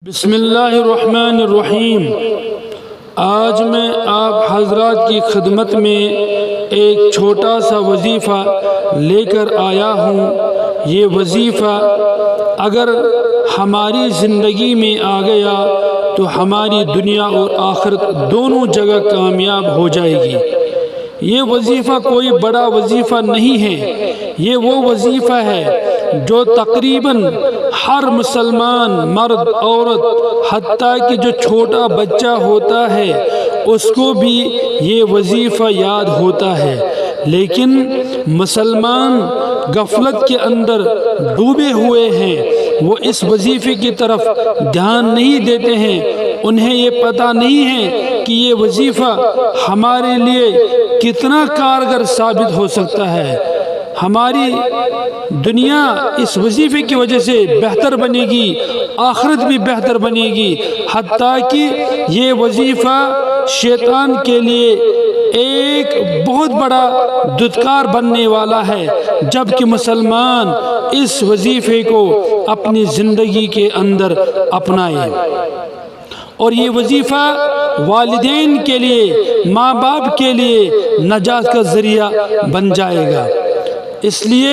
بسم اللہ الرحمن الرحیم۔ آج میں آپ حضرات کی خدمت میں ایک چھوٹا سا وظیفہ لے کر آیا ہوں۔ یہ وظیفہ اگر ہماری زندگی میں آ گیا تو ہماری دنیا اور آخرت دونوں جگہ کامیاب ہو جائے گی۔ یہ وظیفہ کوئی بڑا وظیفہ نہیں ہے، یہ وہ وظیفہ ہے جو تقریباً ہر مسلمان مرد عورت حتیٰ کہ جو چھوٹا بچہ ہوتا ہے اس کو بھی یہ وظیفہ یاد ہوتا ہے، لیکن مسلمان غفلت کے اندر ڈوبے ہوئے ہیں۔ وہ اس وظیفے کی طرف دھیان نہیں دیتے ہیں، انہیں یہ پتہ نہیں ہے کہ یہ وظیفہ ہمارے لیے کتنا کارگر ثابت ہو سکتا ہے۔ ہماری دنیا اس وظیفے کی وجہ سے بہتر بنے گی، آخرت بھی بہتر بنے گی، حتیٰ کہ یہ وظیفہ شیطان کے لیے ایک بہت بڑا دھتکار بننے والا ہے جبکہ مسلمان اس وظیفے کو اپنی زندگی کے اندر اپنائے۔ اور یہ وظیفہ والدین کے لیے، ماں باپ کے لیے نجات کا ذریعہ بن جائے گا۔ اس لیے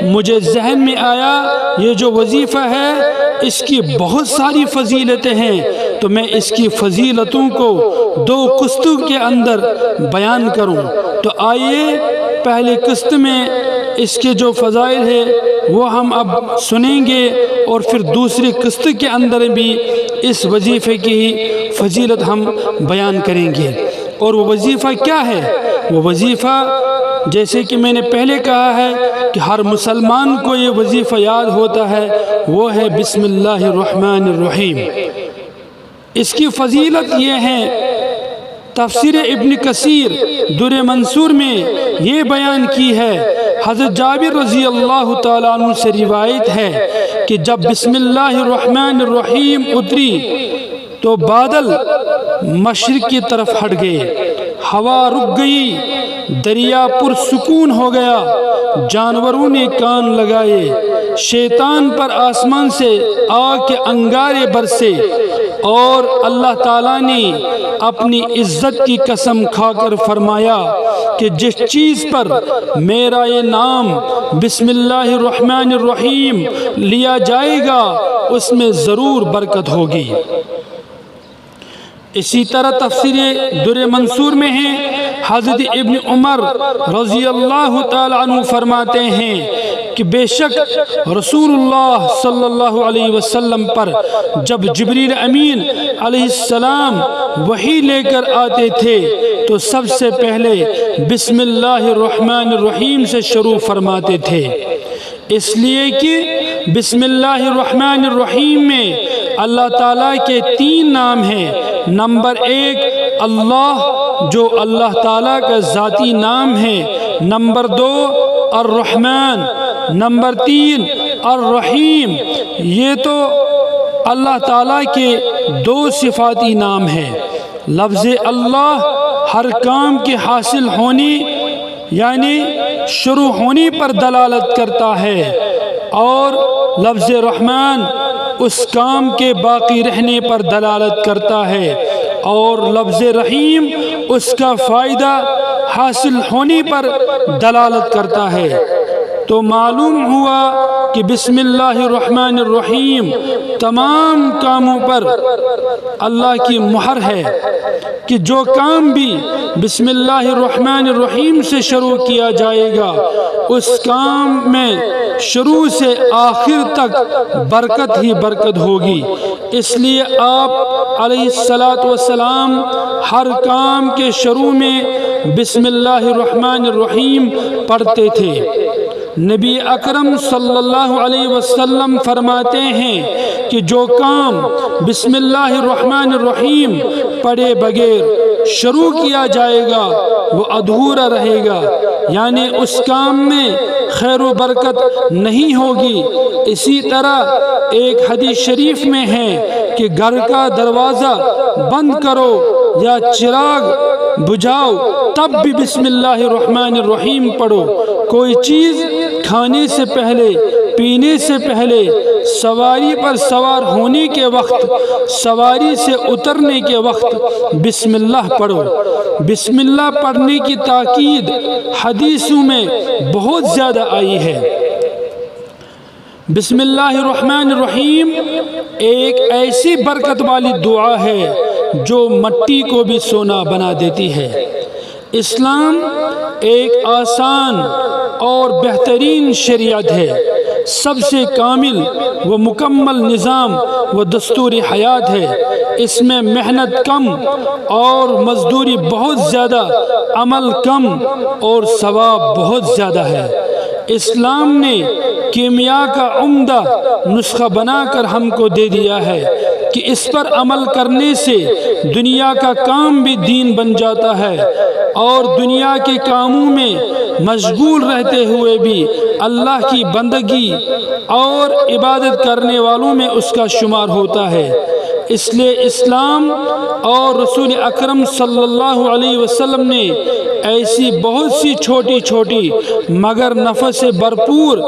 مجھے ذہن میں آیا یہ جو وظیفہ ہے اس کی بہت ساری فضیلتیں ہیں، تو میں اس کی فضیلتوں کو دو قسطوں کے اندر بیان کروں۔ تو آئیے پہلی قسط میں اس کے جو فضائل ہے وہ ہم اب سنیں گے، اور پھر دوسری قسط کے اندر بھی اس وظیفے کی فضیلت ہم بیان کریں گے۔ اور وہ وظیفہ کیا ہے؟ وہ وظیفہ جیسے کہ میں نے پہلے کہا ہے کہ ہر مسلمان کو یہ وظیفہ یاد ہوتا ہے، وہ ہے بسم اللہ الرحمن الرحیم۔ اس کی فضیلت یہ ہے، تفسیر ابن کثیر در منصور میں یہ بیان کی ہے، حضرت جابر رضی اللہ تعالیٰ عنہ سے روایت ہے کہ جب بسم اللہ الرحمن الرحیم اتری تو بادل مشرق کی طرف ہٹ گئے، ہوا رک گئی، دریا پرسکون ہو گیا، جانوروں نے کان لگائے، شیطان پر آسمان سے آگ کے انگارے برسے، اور اللہ تعالیٰ نے اپنی عزت کی قسم کھا کر فرمایا کہ جس چیز پر میرا یہ نام بسم اللہ الرحمن الرحیم لیا جائے گا اس میں ضرور برکت ہوگی۔ اسی طرح تفسیر در منصور میں ہے، حضرت ابن عمر رضی اللہ تعالیٰ عنہ فرماتے ہیں کہ بے شک رسول اللہ صلی اللہ علیہ وسلم پر جب جبریل امین علیہ السلام وحی لے کر آتے تھے تو سب سے پہلے بسم اللہ الرحمن الرحیم سے شروع فرماتے تھے، اس لیے کہ بسم اللہ الرحمن الرحیم میں اللہ تعالیٰ کے 3 نام ہیں۔ نمبر 1 اللہ، جو اللہ تعالیٰ کا ذاتی نام ہے۔ نمبر 2 الرحمن، نمبر 3 الرحیم۔ یہ تو اللہ تعالیٰ کے 2 صفاتی نام ہیں۔ لفظ اللہ ہر کام کے حاصل ہونے یعنی شروع ہونے پر دلالت کرتا ہے، اور لفظ رحمان اس کام کے باقی رہنے پر دلالت کرتا ہے، اور لفظ رحیم اس کا فائدہ حاصل ہونے پر دلالت کرتا ہے۔ تو معلوم ہوا کہ بسم اللہ الرحمن الرحیم تمام کاموں پر اللہ کی مہر ہے کہ جو کام بھی بسم اللہ الرحمن الرحیم سے شروع کیا جائے گا اس کام میں شروع سے آخر تک برکت ہی برکت ہوگی۔ اس لیے آپ علیہ السلام ہر کام کے شروع میں بسم اللہ الرحمن الرحیم پڑھتے تھے۔ نبی اکرم صلی اللہ علیہ وسلم فرماتے ہیں کہ جو کام بسم اللہ الرحمن الرحیم پڑھے بغیر شروع کیا جائے گا وہ ادھورا رہے گا، یعنی اس کام میں خیر و برکت نہیں ہوگی۔ اسی طرح ایک حدیث شریف میں ہے کہ گھر کا دروازہ بند کرو یا چراغ بجھاؤ تب بھی بسم اللہ الرحمن الرحیم پڑھو۔ کوئی چیز کھانے سے پہلے پینے سے پہلے، سواری پر سوار ہونے کے وقت، سواری سے اترنے کے وقت بسم اللہ پڑھو۔ بسم اللہ پڑھنے کی تاکید حدیثوں میں بہت زیادہ آئی ہے۔ بسم اللہ الرحمن الرحیم ایک ایسی برکت والی دعا ہے جو مٹی کو بھی سونا بنا دیتی ہے۔ اسلام ایک آسان اور بہترین شریعت ہے، سب سے کامل و مکمل نظام و دستور حیات ہے۔ اس میں محنت کم اور مزدوری بہت زیادہ، عمل کم اور ثواب بہت زیادہ ہے۔ اسلام نے کیمیا کا عمدہ نسخہ بنا کر ہم کو دے دیا ہے کہ اس پر عمل کرنے سے دنیا کا کام بھی دین بن جاتا ہے، اور دنیا کے کاموں میں مشغول رہتے ہوئے بھی اللہ کی بندگی اور عبادت کرنے والوں میں اس کا شمار ہوتا ہے۔ اس لیے اسلام اور رسول اکرم صلی اللہ علیہ وسلم نے ایسی بہت سی چھوٹی چھوٹی مگر نفع سے بھرپور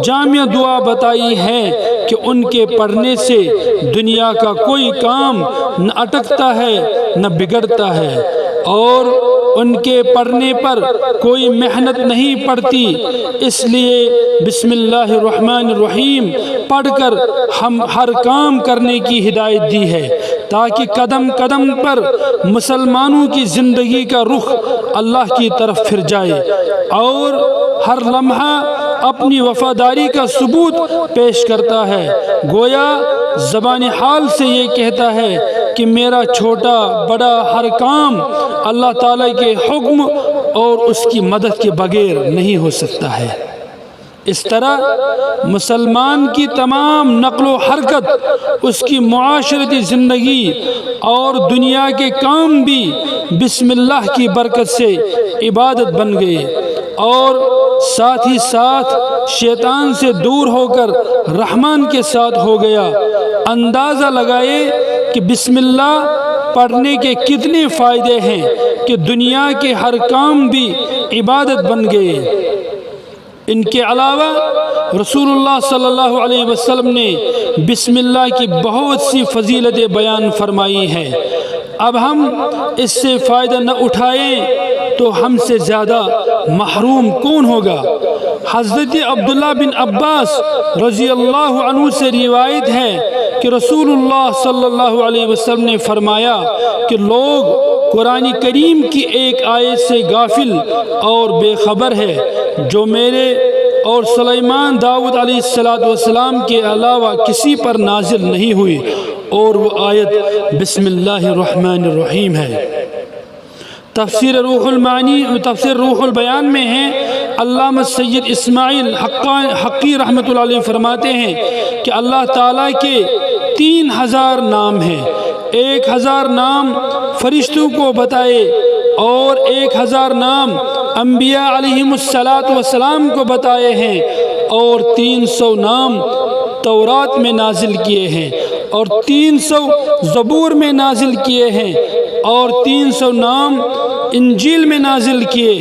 جامع دعا بتائی ہے کہ ان کے پڑھنے سے دنیا کا کوئی کام نہ اٹکتا ہے نہ بگڑتا ہے، اور ان کے پڑھنے پر کوئی محنت نہیں پڑتی۔ اس لیے بسم اللہ الرحمن الرحیم پڑھ کر ہم ہر کام کرنے کی ہدایت دی ہے، تاکہ قدم قدم پر مسلمانوں کی زندگی کا رخ اللہ کی طرف پھر جائے، اور ہر لمحہ اپنی وفاداری کا ثبوت پیش کرتا ہے۔ گویا زبان حال سے یہ کہتا ہے کہ میرا چھوٹا بڑا ہر کام اللہ تعالیٰ کے حکم اور اس کی مدد کے بغیر نہیں ہو سکتا ہے۔ اس طرح مسلمان کی تمام نقل و حرکت، اس کی معاشرتی زندگی اور دنیا کے کام بھی بسم اللہ کی برکت سے عبادت بن گئے، اور ساتھ ہی ساتھ شیطان سے دور ہو کر رحمان کے ساتھ ہو گیا۔ اندازہ لگائے کہ بسم اللہ پڑھنے کے کتنے فائدے ہیں کہ دنیا کے ہر کام بھی عبادت بن گئے۔ ان کے علاوہ رسول اللہ صلی اللہ علیہ وسلم نے بسم اللہ کی بہت سی فضیلتیں بیان فرمائی ہیں۔ اب ہم اس سے فائدہ نہ اٹھائیں تو ہم سے زیادہ محروم کون ہوگا؟ حضرت عبداللہ بن عباس رضی اللہ عنہ سے روایت ہے کہ رسول اللہ صلی اللہ علیہ وسلم نے فرمایا کہ لوگ قرآن کریم کی ایک آیت سے غافل اور بے خبر ہے جو میرے اور سلیمان داؤد علیہ السلام کے علاوہ کسی پر نازل نہیں ہوئی، اور وہ آیت بسم اللہ الرحمن الرحیم ہے۔ تفسیر روح المعانی تفسیر روح البیان میں ہے، علامہ سید اسماعیل حقی رحمۃ اللہ علیہ فرماتے ہیں کہ اللہ تعالیٰ کے 3000 نام ہیں۔ 1000 نام فرشتوں کو بتائے اور 1000 نام انبیاء علیہم السلام کو بتائے ہیں، اور 300 نام تورات میں نازل کیے ہیں، اور 300 زبور میں نازل کیے ہیں، اور 300 نام انجیل میں نازل کیے،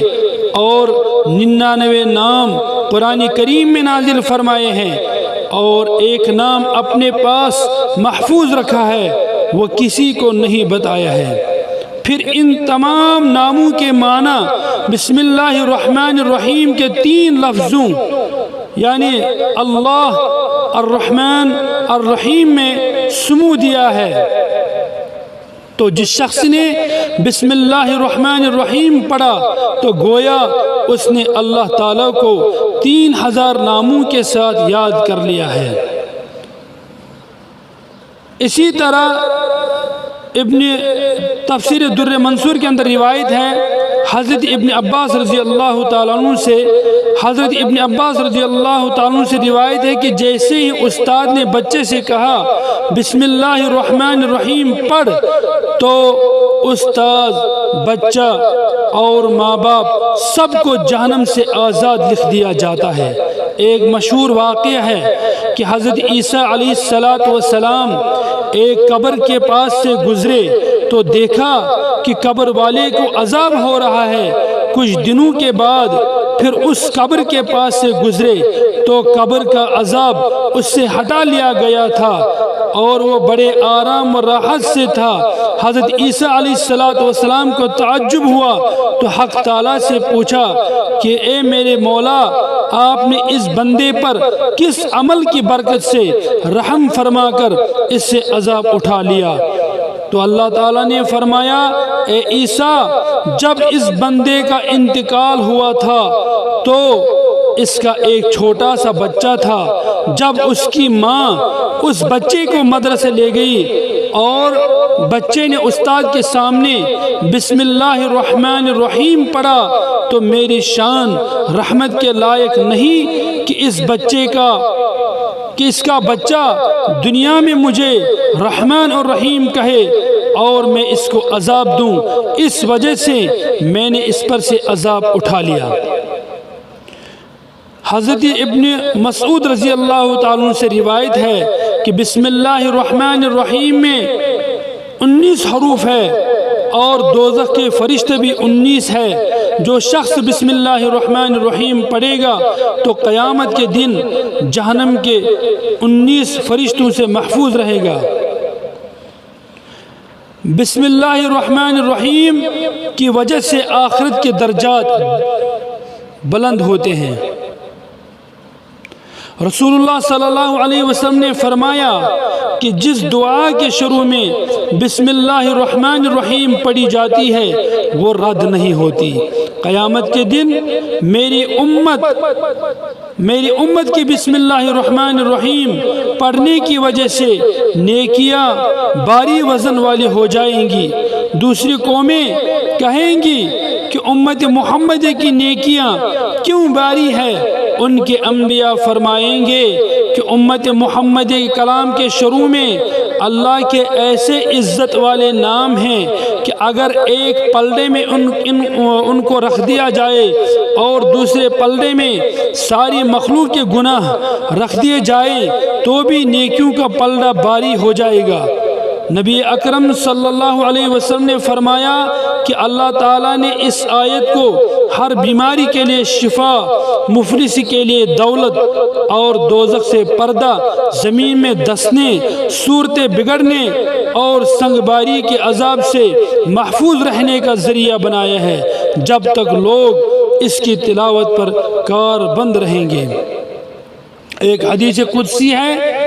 اور 99 نام قرآن کریم میں نازل فرمائے ہیں، اور ایک نام اپنے پاس محفوظ رکھا ہے، وہ کسی کو نہیں بتایا ہے۔ پھر ان تمام ناموں کے معنی بسم اللہ الرحمن الرحیم کے 3 لفظوں یعنی اللہ الرحمن الرحیم میں سمو دیا ہے۔ تو جس شخص نے بسم اللہ الرحمن الرحیم پڑھا تو گویا اس نے اللہ تعالیٰ کو 3000 ناموں کے ساتھ یاد کر لیا ہے۔ اسی طرح تفسیر در منصور کے اندر روایت ہے، حضرت ابن عباس رضی اللہ تعالیٰ عنہ سے روایت ہے کہ جیسے ہی استاد نے بچے سے کہا بسم اللہ الرحمن الرحیم پڑھ، تو استاد، بچہ اور ماں باپ سب کو جہنم سے آزاد لکھ دیا جاتا ہے۔ ایک مشہور واقعہ ہے کہ حضرت عیسیٰ علیہ السلام ایک قبر کے پاس سے گزرے تو دیکھا کہ قبر والے کو عذاب ہو رہا ہے۔ کچھ دنوں کے بعد پھر اس قبر کے پاس سے گزرے تو قبر کا عذاب اس سے ہٹا لیا گیا تھا اور وہ بڑے آرام و راحت سے تھا۔ حضرت عیسیٰ علیہ السلام کو تعجب ہوا تو حق تعالیٰ سے پوچھا کہ اے میرے مولا، آپ نے اس بندے پر کس عمل کی برکت سے رحم فرما کر اس سے عذاب اٹھا لیا؟ تو اللہ تعالیٰ نے فرمایا، اے عیسیٰ، جب اس بندے کا انتقال ہوا تھا تو اس کا ایک چھوٹا سا بچہ تھا۔ جب اس کی ماں اس بچے کو مدرسے لے گئی اور بچے نے استاد کے سامنے بسم اللہ الرحمن الرحیم پڑھا تو میری شان رحمت کے لائق نہیں کہ اس کا بچہ دنیا میں مجھے رحمان اور رحیم کہے اور میں اس کو عذاب دوں، اس وجہ سے میں نے اس پر سے عذاب اٹھا لیا۔ حضرت ابن مسعود رضی اللہ تعالیٰ عنہ سے روایت ہے کہ بسم اللہ الرحمن الرحیم میں 19 حروف ہے اور دوزخ کے فرشتے بھی 19 ہے۔ جو شخص بسم اللہ الرحمن الرحیم پڑھے گا تو قیامت کے دن جہنم کے 19 فرشتوں سے محفوظ رہے گا۔ بسم اللہ الرحمن الرحیم کی وجہ سے آخرت کے درجات بلند ہوتے ہیں۔ رسول اللہ صلی اللہ علیہ وسلم نے فرمایا کہ جس دعا کے شروع میں بسم اللہ الرحمن الرحیم پڑھی جاتی ہے وہ رد نہیں ہوتی۔ قیامت کے دن میری امت کی بسم اللہ الرحمن الرحیم پڑھنے کی وجہ سے نیکیاں بھاری وزن والی ہو جائیں گی۔ دوسری قومیں کہیں گی کہ امت محمد کی نیکیاں کیوں بھاری ہے؟ ان کے انبیاء فرمائیں گے کہ امت محمد کے کلام کے شروع میں اللہ کے ایسے عزت والے نام ہیں کہ اگر ایک پلڑے میں ان کو رکھ دیا جائے اور دوسرے پلڑے میں ساری مخلوق کے گناہ رکھ دیے جائیں تو بھی نیکیوں کا پلڑا بھاری ہو جائے گا۔ نبی اکرم صلی اللہ علیہ وسلم نے فرمایا کہ اللہ تعالیٰ نے اس آیت کو ہر بیماری کے لیے شفا، مفلسی کے لیے دولت اور دوزخ سے پردہ، زمین میں دسنے، صورتیں بگڑنے اور سنگباری کے عذاب سے محفوظ رہنے کا ذریعہ بنایا ہے جب تک لوگ اس کی تلاوت پر کاربند رہیں گے۔ ایک حدیث قدسی ہے،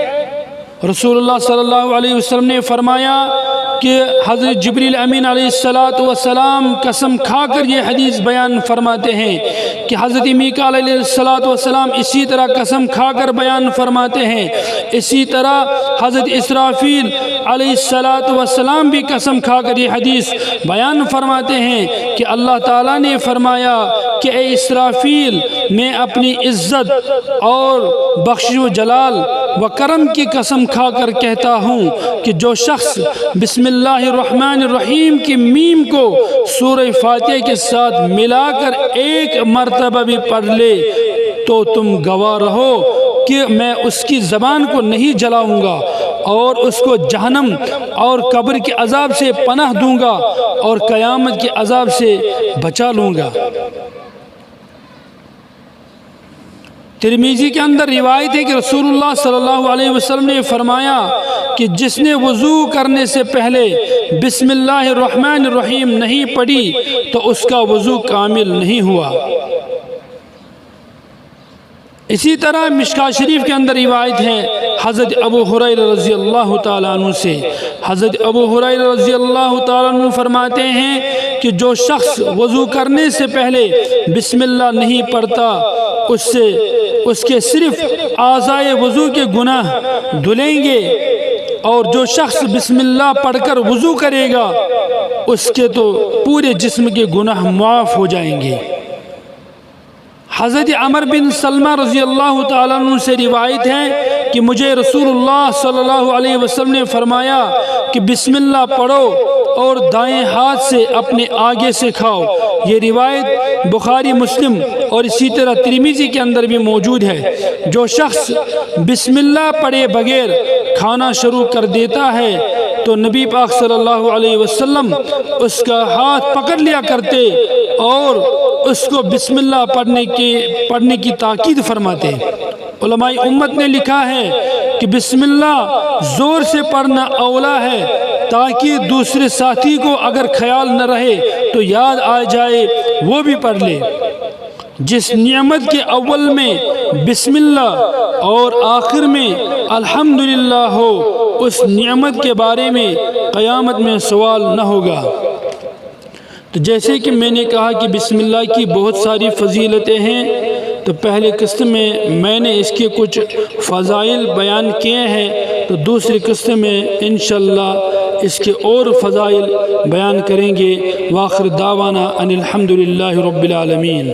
رسول اللہ صلی اللہ علیہ وسلم نے فرمایا کہ حضرت جبریل امین علیہ السلام قسم کھا کر یہ حدیث بیان فرماتے ہیں کہ حضرت میکائیل علیہ السلام اسی طرح قسم کھا کر بیان فرماتے ہیں۔ اسی طرح حضرت اسرافیل علیہ السلام بھی قسم کھا کر یہ حدیث بیان فرماتے ہیں کہ اللہ تعالیٰ نے فرمایا کہ اے اسرافیل، میں اپنی عزت اور بخش و جلال و کرم کی قسم کھا کر کہتا ہوں کہ جو شخص بسم اللہ الرحمن الرحیم کی میم کو سورہ فاتحہ کے ساتھ ملا کر ایک مرتبہ بھی پڑھ لے تو تم گواہ رہو کہ میں اس کی زبان کو نہیں جلاؤں گا اور اس کو جہنم اور قبر کے عذاب سے پناہ دوں گا اور قیامت کے عذاب سے بچا لوں گا۔ ترمذی کے اندر روایت ہے کہ رسول اللہ صلی اللہ علیہ وسلم نے فرمایا کہ جس نے وضو کرنے سے پہلے بسم اللہ الرحمن الرحیم نہیں پڑھی تو اس کا وضو کامل نہیں ہوا۔ اسی طرح مشکاہ شریف کے اندر روایت ہے حضرت ابو ہریرہ رضی اللہ تعالیٰ عنہ سے۔ حضرت ابو ہریرہ رضی اللہ تعالیٰ عنہ فرماتے ہیں کہ جو شخص وضو کرنے سے پہلے بسم اللہ نہیں پڑھتا اس کے صرف اعضائے وضو کے گناہ دھلیں گے، اور جو شخص بسم اللہ پڑھ کر وضو کرے گا اس کے تو پورے جسم کے گناہ معاف ہو جائیں گے۔ حضرت عمر بن سلمہ رضی اللہ تعالیٰ عنہ سے روایت ہے کہ مجھے رسول اللہ صلی اللہ علیہ وسلم نے فرمایا کہ بسم اللہ پڑھو اور دائیں ہاتھ سے اپنے آگے سے کھاؤ۔ یہ روایت بخاری، مسلم اور اسی طرح ترمذی کے اندر بھی موجود ہے۔ جو شخص بسم اللہ پڑھے بغیر کھانا شروع کر دیتا ہے تو نبی پاک صلی اللہ علیہ وسلم اس کا ہاتھ پکڑ لیا کرتے اور اس کو بسم اللہ پڑھنے کی تاکید فرماتے۔ علماء امت نے لکھا ہے کہ بسم اللہ زور سے پڑھنا اولا ہے، تاکہ دوسرے ساتھی کو اگر خیال نہ رہے تو یاد آ جائے وہ بھی پڑھ لے۔ جس نعمت کے اول میں بسم اللہ اور آخر میں الحمدللہ ہو، اس نعمت کے بارے میں قیامت میں سوال نہ ہوگا۔ تو جیسے کہ میں نے کہا کہ بسم اللہ کی بہت ساری فضیلتیں ہیں، تو پہلے قسط میں نے اس کے کچھ فضائل بیان کیے ہیں، تو دوسری قسط میں انشاءاللہ اس کے اور فضائل بیان کریں گے۔ وآخر دعوانا ان الحمدللہ رب العالمین۔